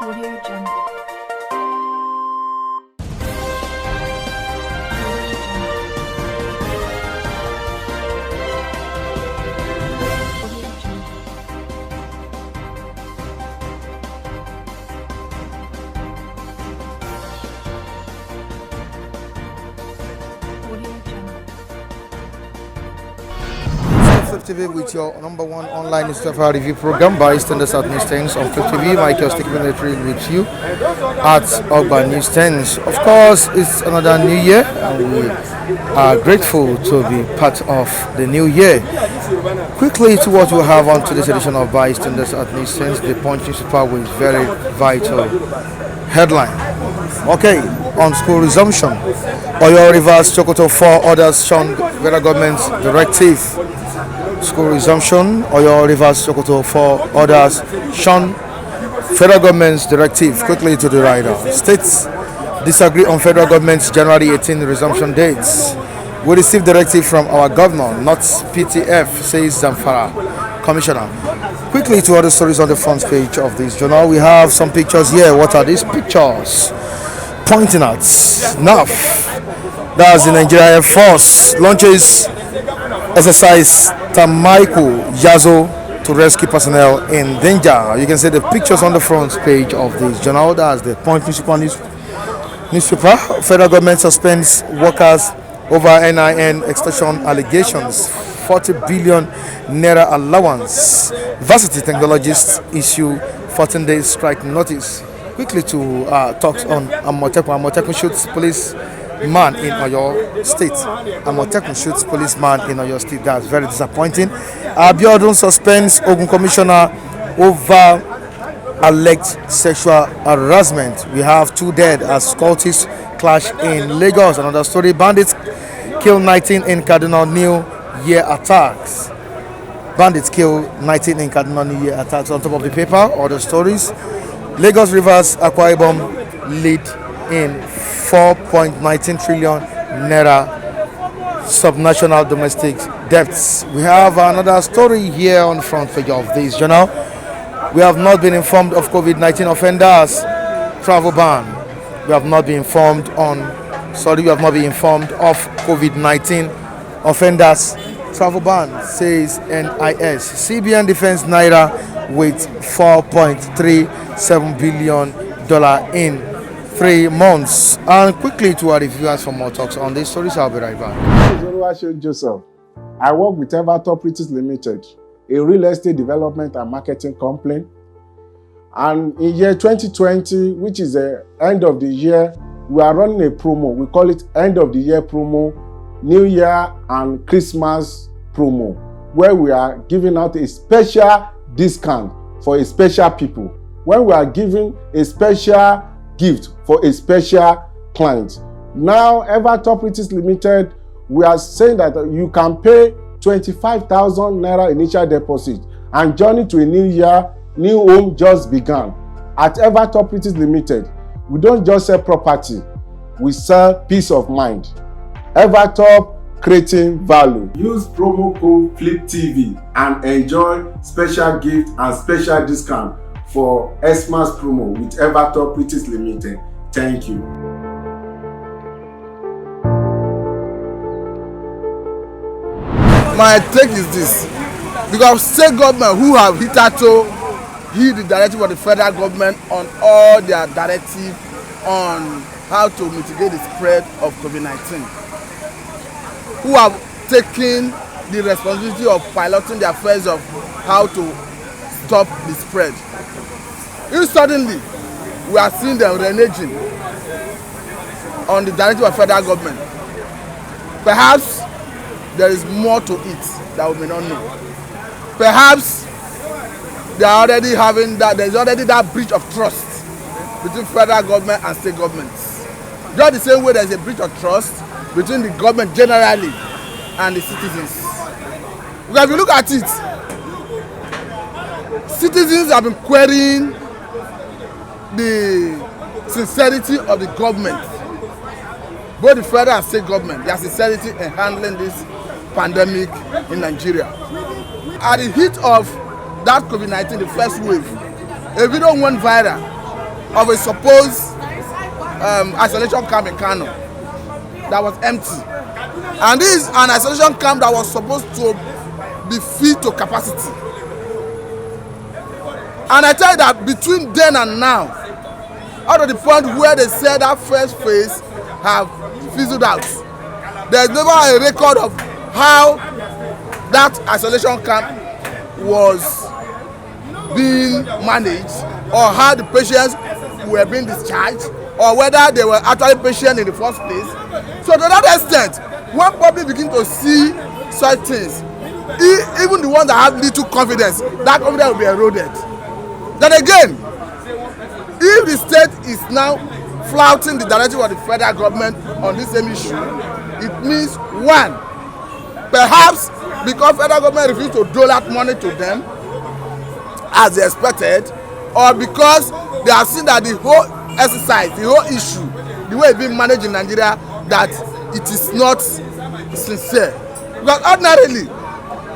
Audio Jungle. Flip TV with your number one online newspaper review program by Standard South News 10 on Flip TV. Michael Stick Military with you at Ogba News 10. Of course, it's another new year and we are grateful to be part of the new year. Quickly to what we have on today's edition of by Standard South News 10, the Punch newspaper with very vital headline. Okay, on school resumption, Oyo Rivers, Chokoto, 4 others shun federal government's directive. School resumption, Oyo Rivers, Chokoto, 4 others shun federal government's directive. Quickly to the rider. States disagree on federal government's January 18 resumption dates. We received directive from our governor, not PTF, says Zamfara commissioner. Quickly to other stories on the front page of this journal. We have some pictures here. What are these pictures? Pointing at NAF, that's the Nigeria Air Force, launches exercise Tamaiku Yazo to rescue personnel in danger. You can see the pictures on the front page of this journal. That's the Point newspaper. Federal government suspends workers over NIN extortion allegations. 40 billion naira allowance. Varsity technologists issue 14-day strike notice. Quickly to talks on Amotekun shoots policeman in Oyo State. Amotekun shoots policeman in Oyo State. That's very disappointing. Abiodun suspends Ogun Commissioner over alleged sexual harassment. We have 2 dead as cultists clash in Lagos. Another story: bandits kill 19 in Cardinal New Year attacks. Bandits kill 19 in Cardinal New Year attacks. On top of the paper, other stories. Lagos Rivers Akwa Ibom lead in 4.19 trillion naira subnational domestic debts. We have another story here on the front page of this journal. We have not been informed of COVID-19 offenders travel ban. We have not been informed of COVID-19 offenders travel ban, says NIS. CBN defends Naira with $4.37 billion in 3 months. And quickly to our reviewers for more talks on these stories. I'll be right back. Joseph. I work with Evertop Properties Limited, a real estate development and marketing company. And in year 2020, which is the end of the year, we are running a promo. We call it end of the year promo, New Year and Christmas promo, where we are giving out a special discount for a special people, when we are giving a special gift for a special client. Now, Evertop Properties Limited, we are saying that you can pay 25,000 naira initial deposit and journey to a new year, new home just began. At Evertop Properties Limited, we don't just sell property, we sell peace of mind. Evertop, creating value. Use promo code FLIPTV and enjoy special gift and special discount for Xmas promo with Evertop Properties Limited. Thank you. My take is this: because state government who have hitherto heed the directive of the federal government on all their directive on how to mitigate the spread of COVID-19, who have taken the responsibility of piloting the affairs of how to stop the spread. If suddenly we are seeing them reneging on the directive of federal government, perhaps there is more to it that we may not know. Perhaps they are already having that. There is already that breach of trust between federal government and state governments. Just the same way there is a breach of trust between the government generally and the citizens. Because if you look at it, citizens have been querying the sincerity of the government, both the federal and state government, their sincerity in handling this pandemic in Nigeria. At the heat of that COVID-19, the first wave, a video went viral of a supposed isolation camp in Kano that was empty. And this is an isolation camp that was supposed to be filled to capacity. And I tell you that between then and now, out of the point where they said that first phase have fizzled out, there's never a record of how that isolation camp was being managed, or how the patients were being discharged, or whether they were actually patients in the first place. So to that extent, when public begin to see such things, even the ones that have little confidence, that confidence will be eroded. Then again, if the state is now flouting the directive of the federal government on this same issue, it means one, perhaps because federal government refused to dole out money to them as they expected, or because they have seen that the whole exercise, the whole issue, the way it's being managed in Nigeria, that it is not sincere. Because ordinarily,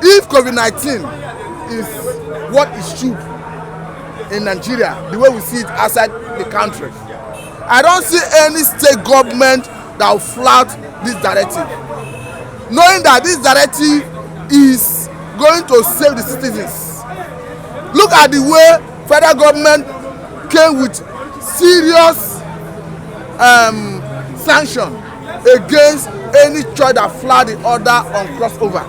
if COVID-19 is what it should in Nigeria, the way we see it outside the country, I don't see any state government that will flout this directive, knowing that this directive is going to save the citizens. Look at the way federal government came with serious sanction against any church that flout the order on crossover.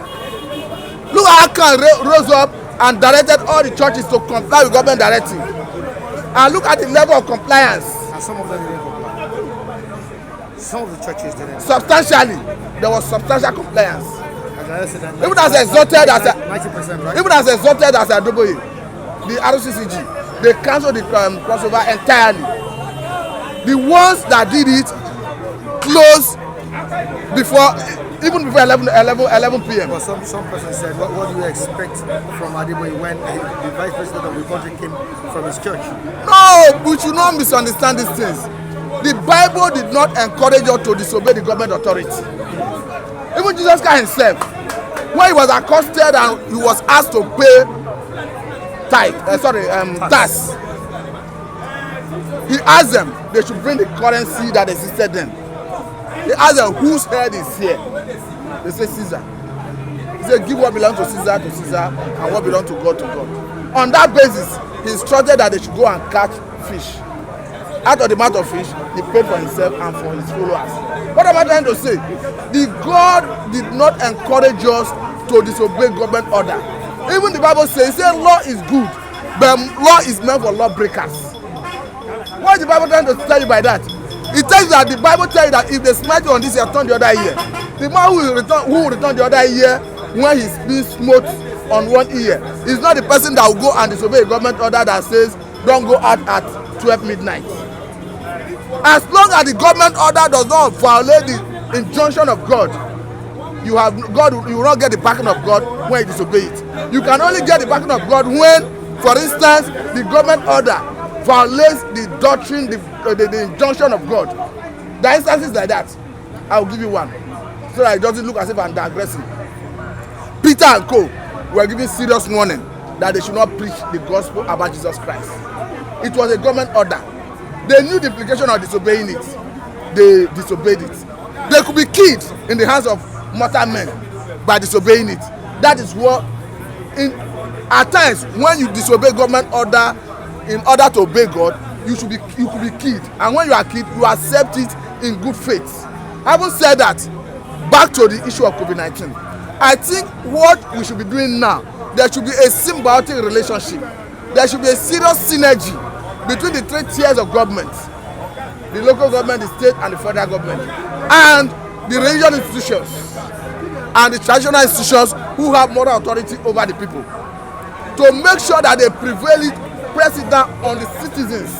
Look at how Khan rose up and directed all the churches to comply with government directive. And look at the level of compliance. And some of them didn't comply. Some of the churches didn't. Substantially, there was substantial compliance. Even as exalted as 90%, right? even as exalted as Adoboye, the RCCG, they cancelled the crossover entirely. The ones that did it closed even before 11 p.m. But some person said, what do you expect from Adeboye when the vice president of the country came from his church? No, we should not misunderstand these things. The Bible did not encourage us to disobey the government authority. Even Jesus Christ himself, when he was accosted and he was asked to pay tax, he asked them they should bring the currency that existed then. He asked them, whose head is here? They say Caesar. He said, give what belongs to Caesar, and what belongs to God, to God. On that basis, he instructed that they should go and catch fish. Out of the amount of fish, he paid for himself and for his followers. What am I trying to say? The God did not encourage us to disobey government order. Even the Bible says, law is good, but law is meant for lawbreakers. What is the Bible trying to tell you by that? It tells you that the Bible tells you that if they smite you on this year, turn the other ear. The man who will return the other ear when he's being smote on one ear is not the person that will go and disobey a government order that says don't go out at 12 midnight. As long as the government order does not violate the injunction of God, you will not get the backing of God when you disobey it. You can only get the backing of God when, for instance, the government order violates the doctrine, the injunction of God. There are instances like that. I will give you one, so that it doesn't look as if I'm digressing. Peter and co were giving serious warning that they should not preach the gospel about Jesus Christ. It was a government order. They knew the implication of disobeying it. They disobeyed it. They could be killed in the hands of mortal men by disobeying it. That is what, at times, when you disobey government order in order to obey God, you could be killed. And when you are killed, you accept it in good faith. Having said that, back to the issue of COVID-19. I think what we should be doing now, there should be a symbiotic relationship. There should be a serious synergy between the three tiers of government: the local government, the state, and the federal government, and the religious institutions and the traditional institutions who have moral authority over the people, to make sure that they press it down on the citizens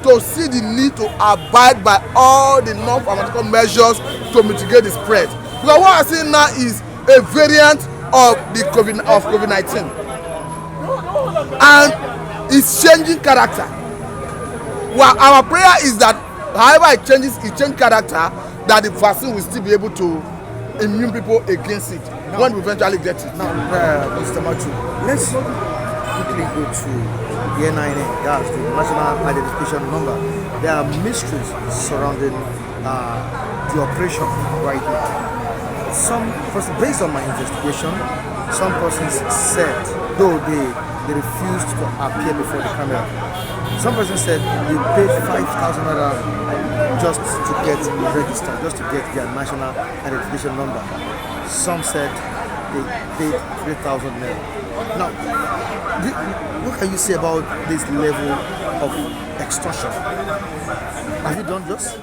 to see the need to abide by all the non-pharmaceutical measures to mitigate the spread. Because what I'm seeing now is a variant of the COVID-19, and it's changing character. Well, our prayer is that however it changes character, that the vaccine will still be able to immune people against it when we eventually get it. Now, Mr. Matthew, quickly go to the NIN, that's the National Identification Number. There are mysteries surrounding the operation right now. Some person, based on my investigation, some persons said, though they refused to appear before the camera, some persons said they paid 5,000 naira just to get registered, just to get their national identification number. Some said they paid 3,000 naira. Now, what can you say about this level of extortion? Have you done this?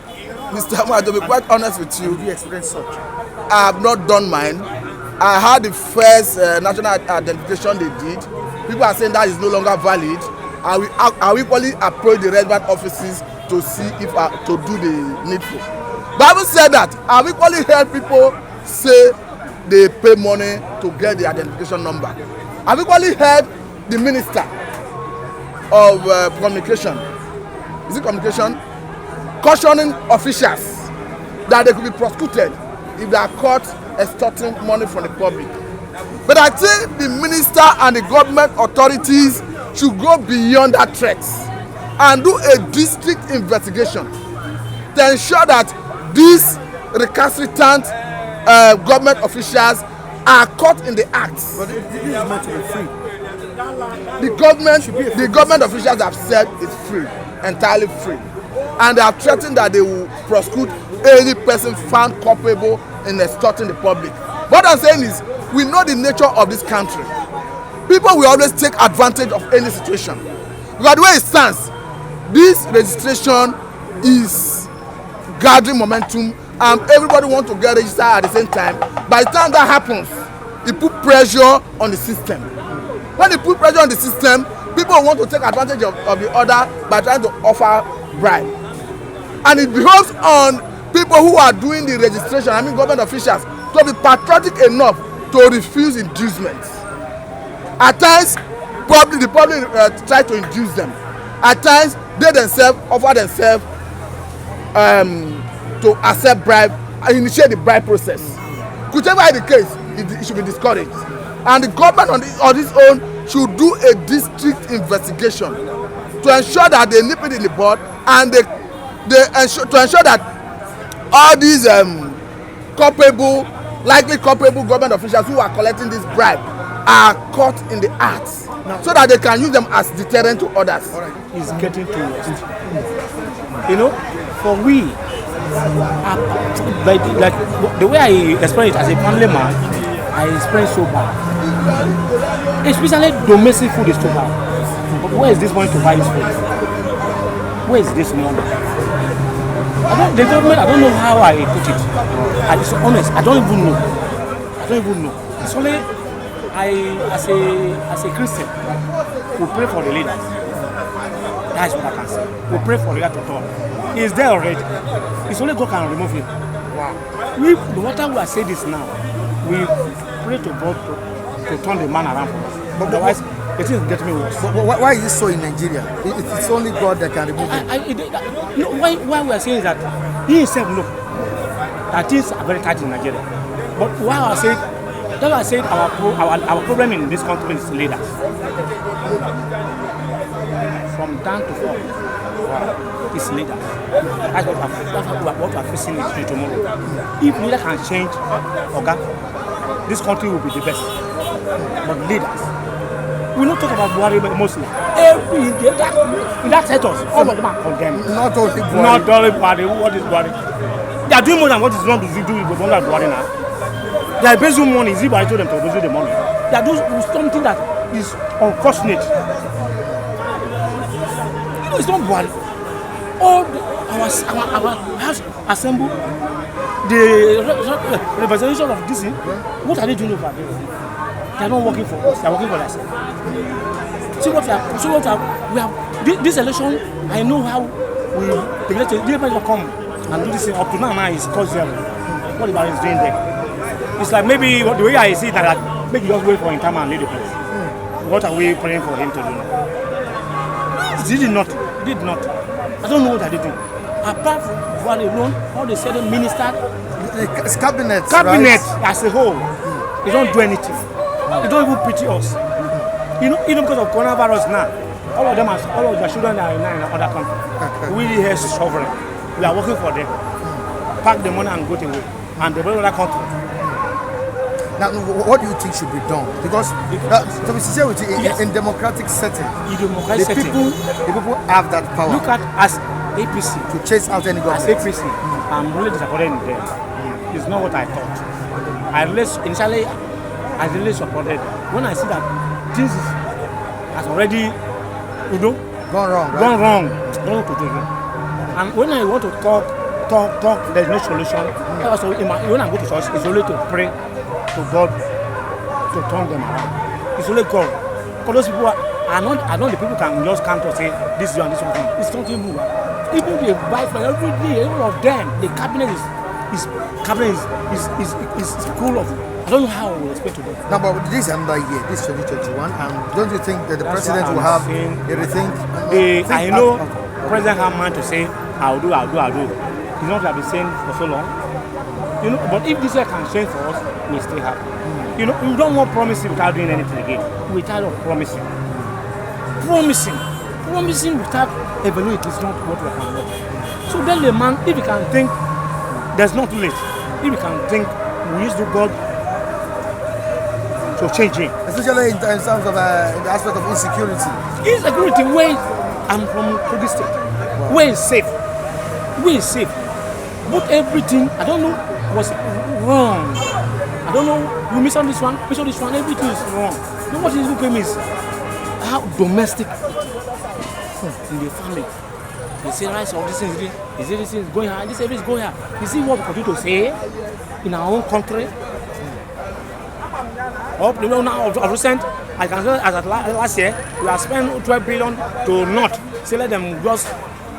Mr. Ahmad, to be quite honest with you, Did you experience such? I have not done mine. I had the first national identification they did. People are saying that is no longer valid. I will equally approach the relevant offices to see if to do the needful. Bible said that I've equally heard people say they pay money to get the identification number. I've equally heard the minister of communication, is it communication, cautioning officials that they could be prosecuted if they are caught extorting money from the public. But I think the minister and the government authorities should go beyond that threat and do a district investigation to ensure that these recalcitrant government officials are caught in the act. But this is meant to be free. The government officials have said it's free, entirely free, and they have threatened that they will prosecute any person found culpable in extorting the public. What I'm saying is, we know the nature of this country. People will always take advantage of any situation. Because the way it stands, this registration is gathering momentum and everybody wants to get registered at the same time. By the time that happens, it puts pressure on the system. When it puts pressure on the system, people want to take advantage of the other by trying to offer bribe. And it behoves on people who are doing the registration, I mean government officials, to be patriotic enough to refuse inducements. At times, the public try to induce them. At times, they themselves offer themselves to accept bribe and initiate the bribe process. Whichever is the case, it should be discouraged. And the government on its own should do a district investigation to ensure that they nip it in the bud and to ensure that all these likely culpable government officials who are collecting this bribe are caught in the act, so that they can use them as deterrent to others. It's getting too worst. You know, for we, like the way I explain it as a family man, I explain so bad. Especially domestic food is too bad. But where is this money to buy this food? Where is this money? The government, I don't know how I put it. I'm so honest, I don't even know. It's only as a Christian, we pray for the leaders. That's what I can say. We pray for the leader to talk. He's there already. It's only God can remove him. Wow. No matter we are saying this now, we pray to God to turn the man around for us. But otherwise, it is getting worse. But why is it so in Nigeria? It's only God that can remove him. Why we are saying that he himself knows that things are very tight in Nigeria. But why I said our problem in this country is leaders. From down to up, it's leaders. That's what we are facing tomorrow. If leaders can change, okay, this country will be the best. But leaders, we not talk about Buhari mostly. In that status, all of them are condemned. Not only Buhari. Not only Buhari. What is Buhari? They are doing more than what is wrong to do with Buhari now. They are embezzling money. Zibari told them to embezzle the money. They are doing something that is unfortunate. You know, it's not Buhari. All our house assemble, the representation of this thing, what are they doing over there? They are not working for us. They are working for themselves. See what we have. This election, I know how the elections will come and do this thing. Up to now is cause zero. What Buhari is doing there? It's like maybe the way I see it, that maybe just wait for him time and lead the place. What are we praying for him to do now? He did not. He did not. I don't know what I did. Apart from Buhari alone, all the certain ministers, cabinet right? As a whole, they don't do anything. They don't even pity us. because of coronavirus now, all of their children are in other countries. We here is sovereign. We are working for them. Pack the money and go away. And they go to other country. Now, what do you think should be done? Because to be sincere with you, in democratic setting, the people have that power. Look at as APC to chase out any government. As APC, I'm really disappointed in them. It's not what I thought. Initially, I really supported. When I see that this has already, gone wrong. Right? Gone wrong. Don't know what to do. And when I want to talk, there's no solution. Also, when I go to church, it's only to pray to God to turn them around. It's only God. Because those people are not the people can just come to say this is and this one. It's not even. Even they buy for every day, all of them, the cabinet is full of. I don't know how we expect to do. Now, but this another year, this 2021, and don't you think that the president will have a rethink? I know president have mind to say, I'll do. He's not have been saying for so long. But if this year can change for us, we stay happy. We don't want promising without doing anything again. We're tired of promising. Promising without evaluating is not what we can do. So then the man, if he can think, there's not too late. If he can think, we use to God to change him. Especially in terms of the aspect of insecurity. Insecurity, where I'm from Kogi State. Wow. Where is safe? But everything, I don't know, was wrong. I don't know, you miss on this one, everything is wrong. What is looking is how domestic in the family. They say rice or this is going high, this is going high. You see what we continue to say in our own country? Now of recent, I can say as at last year, we have spent 12 billion to not. Say let them just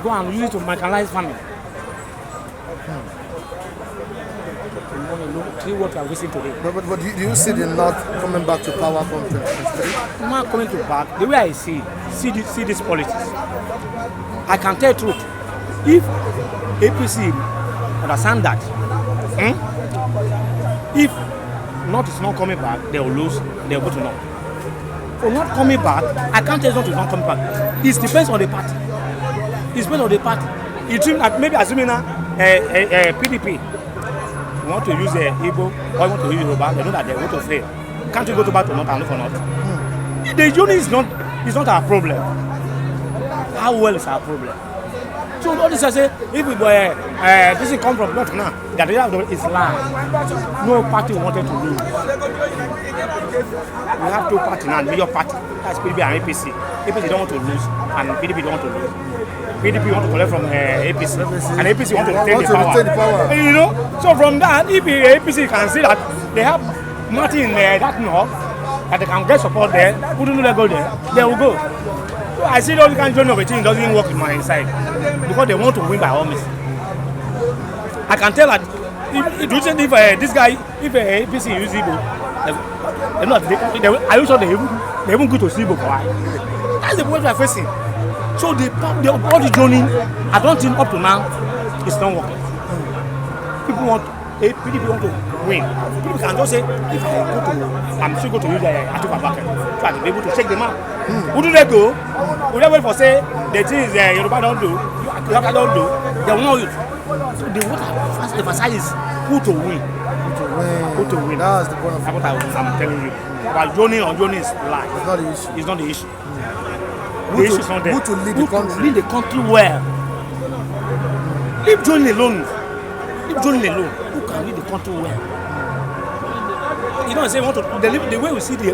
go and use it to marginalize family. See what we are facing today. But do you see the North coming back to power from 2023? Not coming to back. The way I see this politics, I can tell the truth. If APC understand that, if North is not coming back, they will lose. They will go to North. For not coming back, I can't tell North is not coming back. It depends on the party. It seems that maybe assuming PDP want to use Igbo or want to use Yoruba, they know that they want to fail. Can't you go to back to North and look for North? The unit is not our problem. How well is our problem? So all this I say, if we this is come from North now, that is lie. No party wanted to lose. We have two parties now, major party. That's PDP and APC. APC don't want to lose, and PDP don't want to lose. PDP want to collect from APC, and APC want to retain the power. So from that, if APC can see that they have nothing in that north, that they can get support there, wouldn't they go there? They will go. So I see those kind of journey of a team doesn't work in my side because they want to win by all means. I can tell that if this guy, if APC use Igbo, are you sure they even go to see Igbo? That's the point we are facing. So all the journey, I don't think up to now, it's not working. People want to win. People can just say, if I'm still going to use Atiku Abubakar, try to be able to check them out. Who do they go? Would they wait for say the things Yoruba don't do, Yoruba don't do, they will not use. So they want to emphasize who to win. Who to win. That's the point of what I'm telling you. But journey is lie. It's not the issue. It's not the issue. Who to lead the country? Lead the country well. Leave Johnny alone. Who can lead the country well? You know, say the way we see the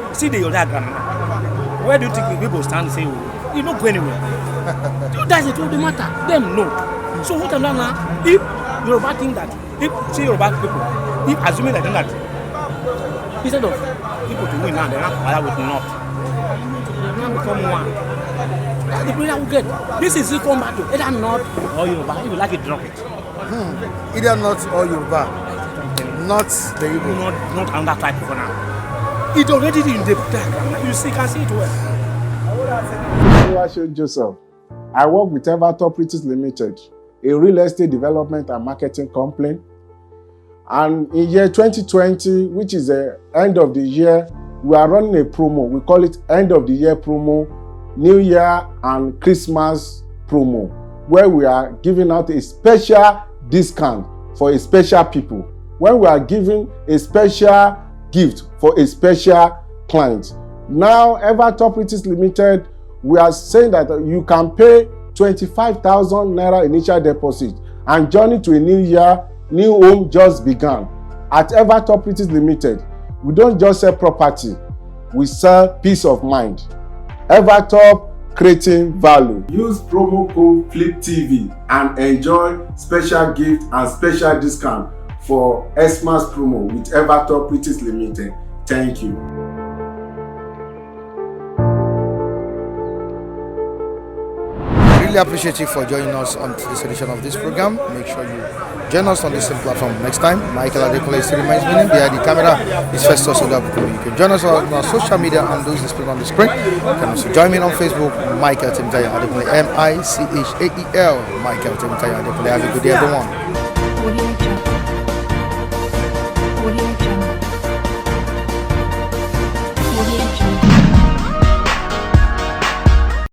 diagram. Where do you think people stand and say, you don't go anywhere? That's the matter. Them no. So what I'm doing now, if Yoruba think that, if Yoruba people, if assuming that instead of people to win now, they're not together with North. They now become one. That's the prayer we get. This is come back to either North or Yoruba. If you like it, drop it. Either North or Yoruba. Not the Igbo. Not another type for now. It's already in the diagram. You can see it well. Joseph. I work with Evertop Properties Limited, a real estate development and marketing company. And in year 2020, which is the end of the year, we are running a promo. We call it end of the year promo, New Year and Christmas promo, where we are giving out a special discount for a special people, when we are giving a special gift for a special client. Now, Evertop Properties Limited, we are saying that you can pay 25,000 naira initial deposit, and journey to a new year, new home just began. At Evertop Properties Limited, we don't just sell property, we sell peace of mind. Evertop, creating value. Use promo code FLIPTV and enjoy special gift and special discount for Xmas promo with Evertop Properties Limited. Thank you. Really appreciate you for joining us on this edition of this program. Make sure you join us on this same platform next time. Michael Adekule still remains meaning. Behind the camera is Festus Odabuku. You can join us on our social media and those displayed on the screen. You can also join me on Facebook, Michael Timotaya Adekule, Michael Timotaya Adekule. Have a good day, everyone.